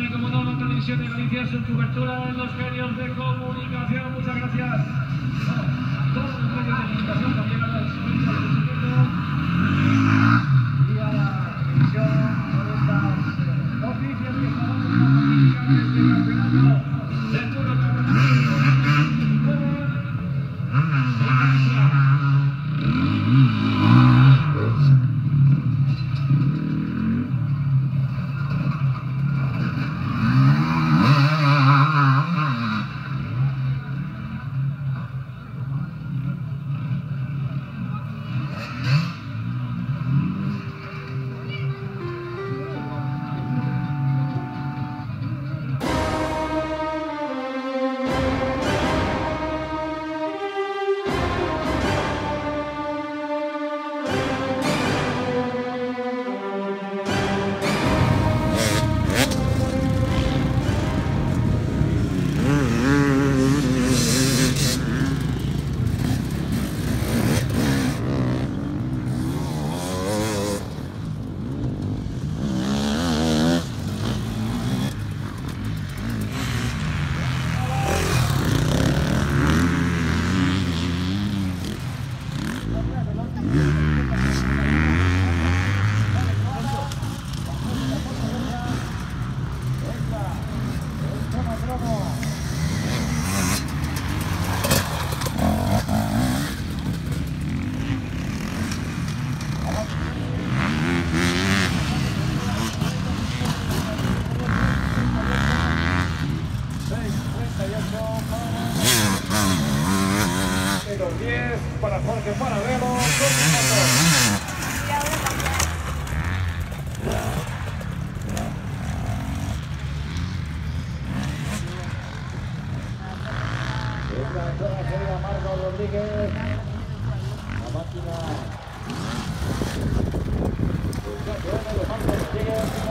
y como no, la televisión de Galicia, su cobertura en los medios de comunicación. Muchas gracias. Todos los medios de comunicación también a la y a la televisión por estas noticias que estamos comunicando en este campeonato del Enduro. Para Jorge Paradero, Marco Rodríguez, la máquina de Marco Rodríguez,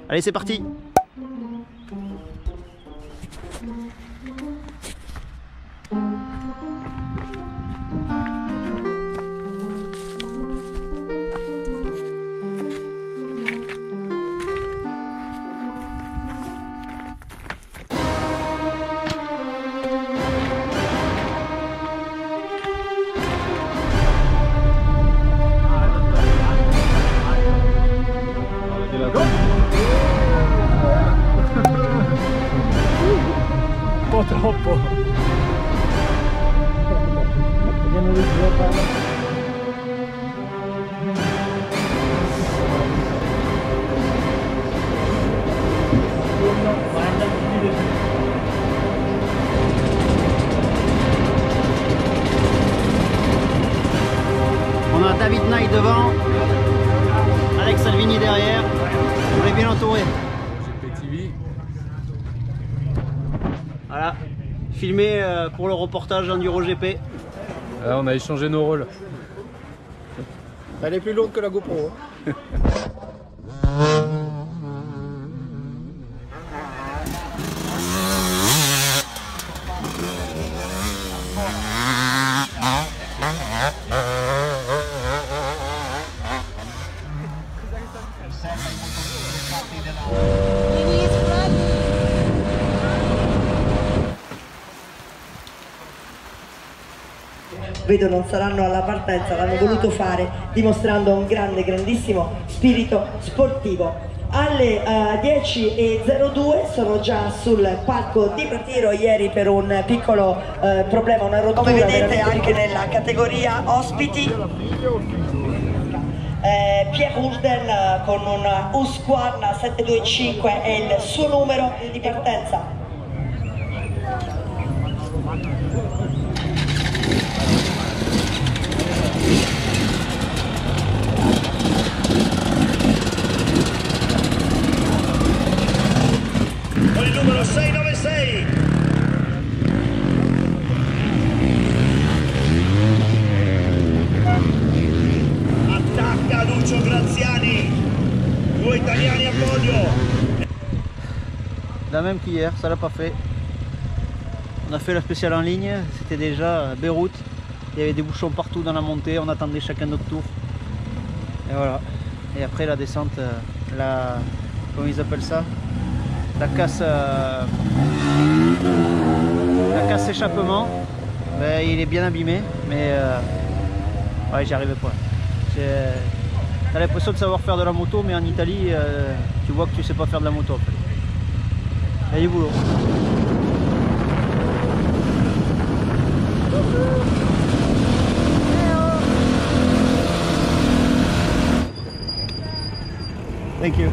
Allez, c'est parti! Troppo. On a David Knight devant, Alex Salvini derrière, on est bien entouré. Voilà, filmé pour le reportage ENDUROGP. On a échangé nos rôles. Elle est plus lourde que la GoPro. vedo non saranno alla partenza, l'hanno voluto fare dimostrando un grandissimo spirito sportivo. Alle 10:02 sono già sul palco di ritiro, ieri per un piccolo problema, una rottura. Come vedete anche nella categoria ospiti, Pierre Hulden con un Husqvarna 725 è il suo numero di partenza. Con il numero 696. Attacca Lucio Graziani, due italiani a podio. La même qu'hier, ça l'a pas fait. On a fait la spéciale en ligne, c'était déjà Beyrouth. Il y avait des bouchons partout dans la montée, on attendait chacun notre tour. Et voilà. Et après la descente, comment ils appellent ça? La casse échappement, ben, il est bien abîmé, mais ouais, j'y arrivais pas. T'as l'impression de savoir faire de la moto, mais en Italie, tu vois que tu sais pas faire de la moto après. Il y a du boulot. Thank you.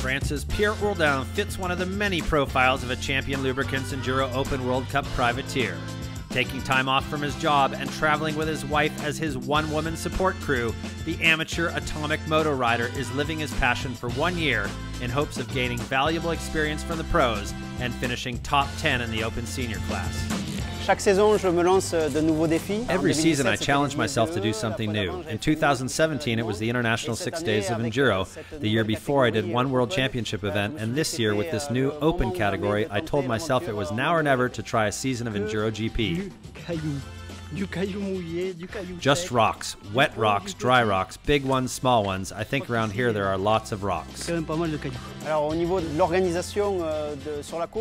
France's Pierre Ouldan fits one of the many profiles of a champion lubricants enduro open World Cup privateer. Taking time off from his job and traveling with his wife as his one-woman support crew, the amateur atomic moto rider is living his passion for 1 year in hopes of gaining valuable experience from the pros and finishing top 10 in the open senior class. Chaque saison, je me lance de nouveaux défis. Every season I challenge myself to do something new. In 2017 it was the International 6 Days of Enduro. The year before I did one World Championship event, and this year with this new open category I told myself it was now or never to try a season of Enduro GP. Just rocks, wet rocks, dry rocks, big ones, small ones. I think around here there are lots of rocks.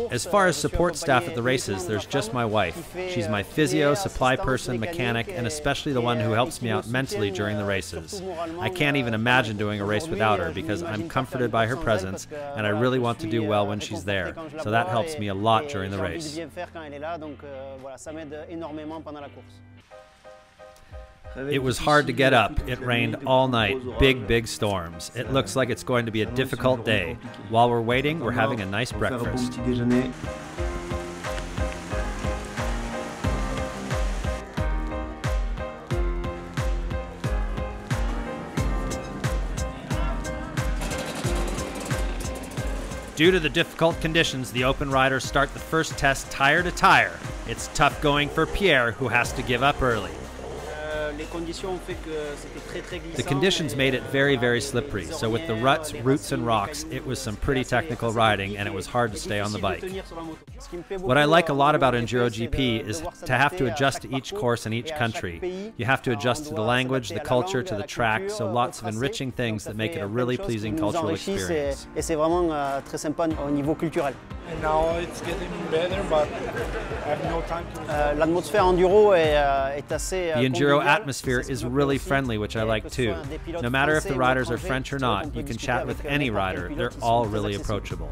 As far as support staff at the races, there's just my wife. She's my physio, supply person, mechanic, and especially the one who helps me out mentally during the races. I can't even imagine doing a race without her because I'm comforted by her presence and I really want to do well when she's there. So that helps me a lot during the race. It was hard to get up. It rained all night. Big storms. It looks like it's going to be a difficult day. While we're waiting, we're having a nice breakfast. Due to the difficult conditions, the open riders start the first test tire to tire. It's tough going for Pierre, who has to give up early. The conditions made it very, very slippery, so with the ruts, roots, and rocks, it was some pretty technical riding, and it was hard to stay on the bike. What I like a lot about Enduro GP is to have to adjust to each course in each country. You have to adjust to the language, the culture, to the track, so lots of enriching things that make it a really pleasing cultural experience. Et c'est vraiment très sympa au niveau culturel. And now it's getting better, but I have no time to... L'atmosphère enduro est assez... The Enduro atmosphere is really friendly, which I like too. No matter if the riders are French or not, you can chat with any rider. They're all really approachable.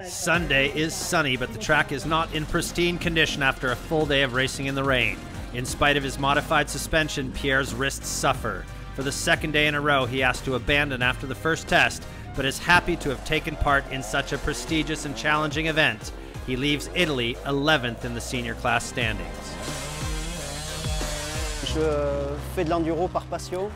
Sunday is sunny, but the track is not in pristine condition after a full day of racing in the rain. In spite of his modified suspension, Pierre's wrists suffer. For the second day in a row, he has to abandon after the first test, but is happy to have taken part in such a prestigious and challenging event. He leaves Italy 11th in the senior class standings.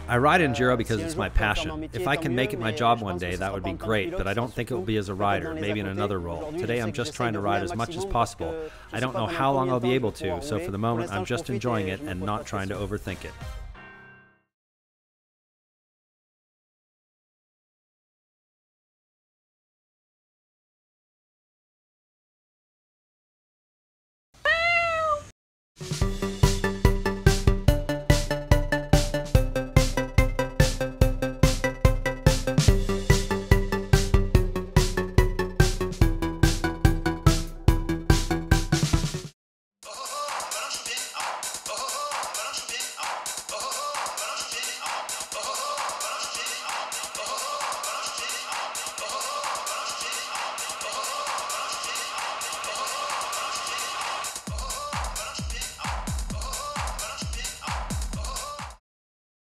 I ride enduro because it's my passion. If I can make it my job one day, that would be great, but I don't think it will be as a rider, maybe in another role. Today I'm just trying to ride as much as possible. I don't know how long I'll be able to, so for the moment I'm just enjoying it and not trying to overthink it.